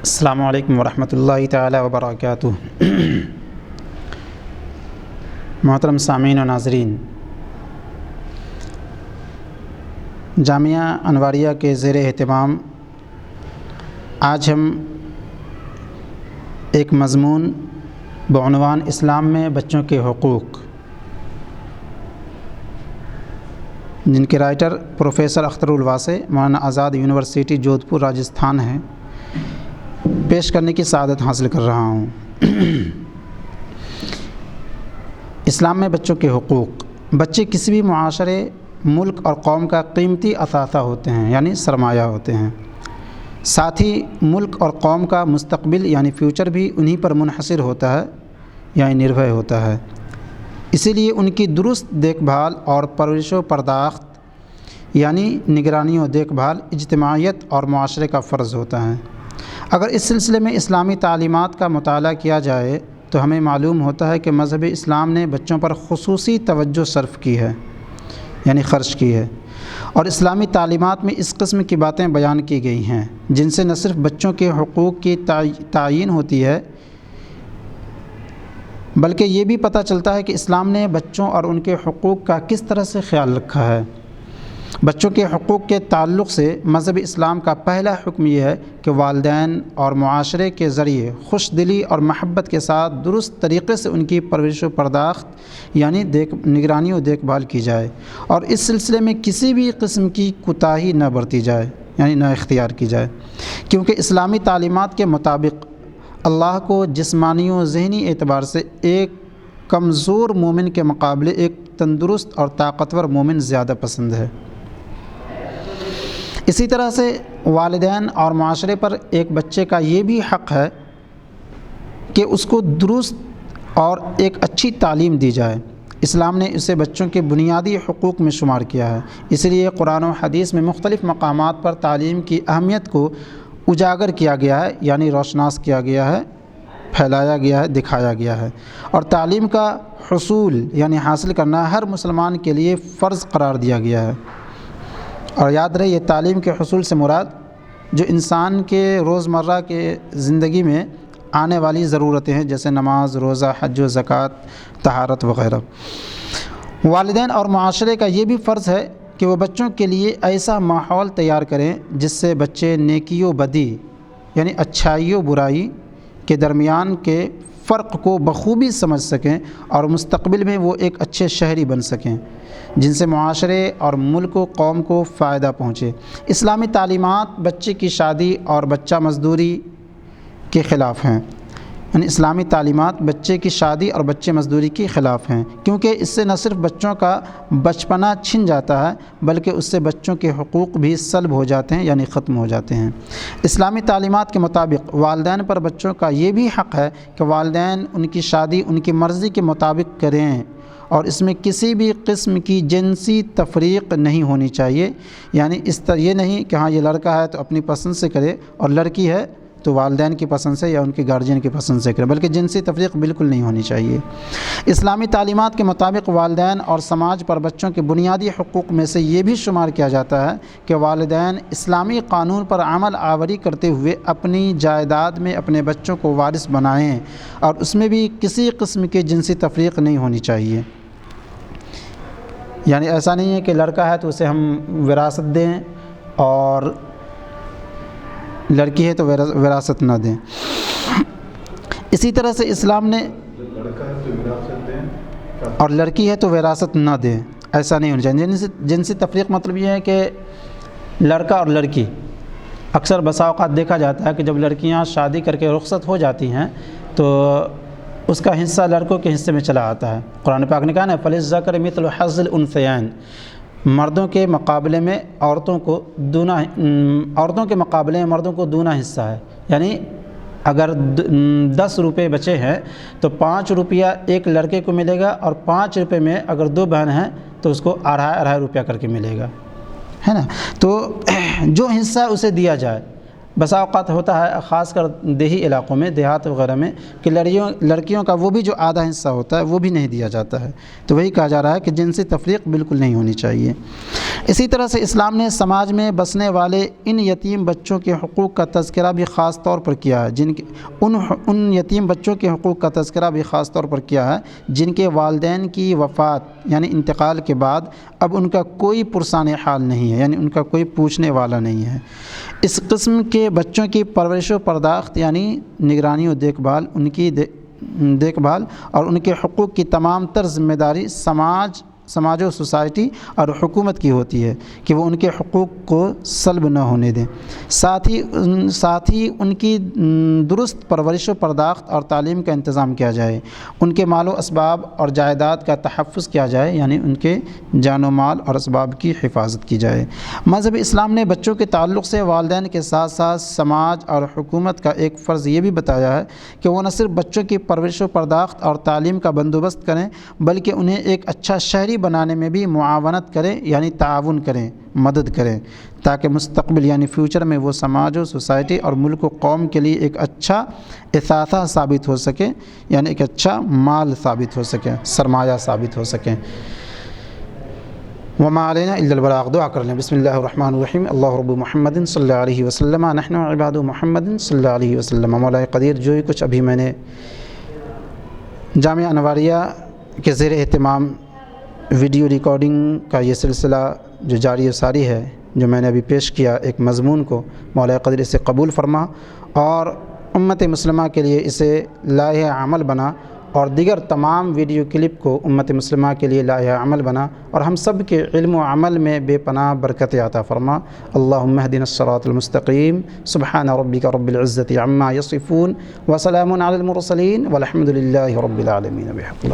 السلام علیکم ورحمۃ اللہ تعالی وبرکاتہ۔ محترم سامعین و ناظرین، جامعہ انواریہ کے زیر اہتمام آج ہم ایک مضمون بعنوان اسلام میں بچوں کے حقوق، جن کے writer professor Akhtar الواسع، Maulana Azad university Jodhpur Rajasthan ہیں، پیش کرنے کی سعادت حاصل کر رہا ہوں۔ اسلام میں بچوں کے حقوق۔ بچے کسی بھی معاشرے، ملک اور قوم کا قیمتی اثاثہ ہوتے ہیں، یعنی سرمایہ ہوتے ہیں۔ ساتھ ہی ملک اور قوم کا مستقبل یعنی فیوچر بھی انہی پر منحصر ہوتا ہے، یعنی نربھر ہوتا ہے۔ اسی لیے ان کی درست دیکھ بھال اور پرورش و پرداخت یعنی نگرانی و دیکھ بھال اجتماعیت اور معاشرے کا فرض ہوتا ہے۔ اگر اس سلسلے میں اسلامی تعلیمات کا مطالعہ کیا جائے تو ہمیں معلوم ہوتا ہے کہ مذہب اسلام نے بچوں پر خصوصی توجہ صرف کی ہے، یعنی خرچ کی ہے، اور اسلامی تعلیمات میں اس قسم کی باتیں بیان کی گئی ہیں جن سے نہ صرف بچوں کے حقوق کی تعیین ہوتی ہے، بلکہ یہ بھی پتہ چلتا ہے کہ اسلام نے بچوں اور ان کے حقوق کا کس طرح سے خیال رکھا ہے۔ بچوں کے حقوق کے تعلق سے مذہب اسلام کا پہلا حکم یہ ہے کہ والدین اور معاشرے کے ذریعے خوش دلی اور محبت کے ساتھ درست طریقے سے ان کی پرورش و پرداخت یعنی نگرانی و دیکھ بھال کی جائے، اور اس سلسلے میں کسی بھی قسم کی کوتاہی نہ برتی جائے، یعنی نہ اختیار کی جائے، کیونکہ اسلامی تعلیمات کے مطابق اللہ کو جسمانی و ذہنی اعتبار سے ایک کمزور مومن کے مقابلے ایک تندرست اور طاقتور مومن زیادہ پسند ہے۔ اسی طرح سے والدین اور معاشرے پر ایک بچے کا یہ بھی حق ہے کہ اس کو درست اور ایک اچھی تعلیم دی جائے۔ اسلام نے اسے بچوں کے بنیادی حقوق میں شمار کیا ہے، اس لیے قرآن و حدیث میں مختلف مقامات پر تعلیم کی اہمیت کو اجاگر کیا گیا ہے، یعنی روشناس کیا گیا ہے، پھیلایا گیا ہے، دکھایا گیا ہے، اور تعلیم کا حصول یعنی حاصل کرنا ہر مسلمان کے لیے فرض قرار دیا گیا ہے۔ اور یاد رہے، یہ تعلیم کے حصول سے مراد جو انسان کے روزمرہ کے زندگی میں آنے والی ضرورتیں ہیں، جیسے نماز، روزہ، حج و زکوٰۃ، طہارت وغیرہ۔ والدین اور معاشرے کا یہ بھی فرض ہے کہ وہ بچوں کے لیے ایسا ماحول تیار کریں جس سے بچے نیکی و بدی یعنی اچھائی و برائی کے درمیان کے فرق کو بخوبی سمجھ سکیں، اور مستقبل میں وہ ایک اچھے شہری بن سکیں جن سے معاشرے اور ملک و قوم کو فائدہ پہنچے۔ اسلامی تعلیمات بچے کی شادی اور بچہ مزدوری کے خلاف ہیں، یعنی اسلامی تعلیمات بچے کی شادی اور بچے مزدوری کے خلاف ہیں، کیونکہ اس سے نہ صرف بچوں کا بچپنا چھن جاتا ہے بلکہ اس سے بچوں کے حقوق بھی سلب ہو جاتے ہیں، یعنی ختم ہو جاتے ہیں۔ اسلامی تعلیمات کے مطابق والدین پر بچوں کا یہ بھی حق ہے کہ والدین ان کی شادی ان کی مرضی کے مطابق کریں، اور اس میں کسی بھی قسم کی جنسی تفریق نہیں ہونی چاہیے، یعنی اس طرح یہ نہیں کہ ہاں یہ لڑکا ہے تو اپنی پسند سے کرے اور لڑکی ہے تو والدین کی پسند سے یا ان کے گارجین کی پسند سے کرے، بلکہ جنسی تفریق بالکل نہیں ہونی چاہیے۔ اسلامی تعلیمات کے مطابق والدین اور سماج پر بچوں کے بنیادی حقوق میں سے یہ بھی شمار کیا جاتا ہے کہ والدین اسلامی قانون پر عمل آوری کرتے ہوئے اپنی جائیداد میں اپنے بچوں کو وارث بنائیں، اور اس میں بھی کسی قسم کی جنسی تفریق نہیں ہونی چاہیے۔ یعنی ایسا نہیں ہے کہ لڑکا ہے تو اسے ہم وراثت دیں اور لڑکی ہے تو وراثت نہ دیں۔ اسی طرح سے اسلام نے اور لڑکی ہے تو وراثت نہ دیں، ایسا نہیں ہونا چاہیے۔ جنسی تفریق مطلب یہ ہے کہ لڑکا اور لڑکی، اکثر بسا اوقات دیکھا جاتا ہے کہ جب لڑکیاں شادی کر کے رخصت ہو جاتی ہیں تو اس کا حصہ لڑکوں کے حصے میں چلا آتا ہے۔ قرآن پاک نے کہا نا فَلِلذَّكَرِ مِثْلُ حَظِّ الْأُنثَيَيْنِ، مردوں کے مقابلے میں عورتوں کے مقابلے میں مردوں کو دونا حصہ ہے، یعنی اگر 10 روپے بچے ہیں تو 5 روپیہ ایک لڑکے کو ملے گا، اور 5 روپے میں اگر 2 بہن ہیں تو اس کو 2.5 روپیہ کر کے ملے گا، ہے نا۔ تو جو حصہ اسے دیا جائے، بسا اوقات ہوتا ہے خاص کر دیہی علاقوں میں، دیہات وغیرہ میں، کہ لڑکیوں کا وہ بھی جو آدھا حصہ ہوتا ہے وہ بھی نہیں دیا جاتا ہے۔ تو وہی کہا جا رہا ہے کہ جنسی تفریق بالکل نہیں ہونی چاہیے۔ اسی طرح سے اسلام نے سماج میں بسنے والے ان یتیم بچوں کے حقوق کا تذکرہ بھی خاص طور پر کیا ہے، ان یتیم بچوں کے حقوق کا تذکرہ بھی خاص طور پر کیا ہے جن کے والدین کی وفات یعنی انتقال کے بعد اب ان کا کوئی پرسان حال نہیں ہے، یعنی ان کا کوئی پوچھنے والا نہیں ہے۔ اس قسم کے بچوں کی پرورش و پرداخت یعنی نگرانی و دیکھ بھال اور ان کے حقوق کی تمام تر ذمہ داری سماج و سوسائٹی اور حکومت کی ہوتی ہے کہ وہ ان کے حقوق کو سلب نہ ہونے دیں۔ ساتھ ہی ان کی درست پرورش و پرداخت اور تعلیم کا انتظام کیا جائے، ان کے مال و اسباب اور جائیداد کا تحفظ کیا جائے، یعنی ان کے جان و مال اور اسباب کی حفاظت کی جائے۔ مذہب اسلام نے بچوں کے تعلق سے والدین کے ساتھ ساتھ سماج اور حکومت کا ایک فرض یہ بھی بتایا ہے کہ وہ نہ صرف بچوں کی پرورش و پرداخت اور تعلیم کا بندوبست کریں بلکہ انہیں ایک اچھا شہری بنانے میں بھی معاونت کریں، یعنی تعاون کریں، مدد کریں، تاکہ مستقبل یعنی فیوچر میں وہ سماج و سوسائٹی اور ملک و قوم کے لیے ایک اچھا اثاثہ ثابت ہو سکے، یعنی ایک اچھا مال ثابت ہو سکے، سرمایہ ثابت ہو سکیں۔ وما علینا الا البلاغ۔ دعا کر لیں۔ بسم اللہ الرحمن الرحیم۔ اللہ رب محمد صلی اللہ علیہ وسلم نحن عباد محمد صلی اللہ علیہ وسلم۔ مولا قدیر جو ہی کچھ ابھی میں نے جامعہ انواریہ کے زیر اہتمام ویڈیو ریکارڈنگ کا یہ سلسلہ جو جاری و ساری ہے، جو میں نے ابھی پیش کیا ایک مضمون کو، مولا قدیر اسے قبول فرما اور امت مسلمہ کے لیے اسے لائحہ عمل بنا، اور دیگر تمام ویڈیو کلپ کو امت مسلمہ کے لیے لائحہ عمل بنا، اور ہم سب کے علم و عمل میں بے پناہ برکت عطا فرما۔ اللہم اہدنا الصراط المستقیم۔ سبحان ربک رب العزة عما یصفون وسلام علی المرسلین والحمد للہ رب العالمین۔ بحق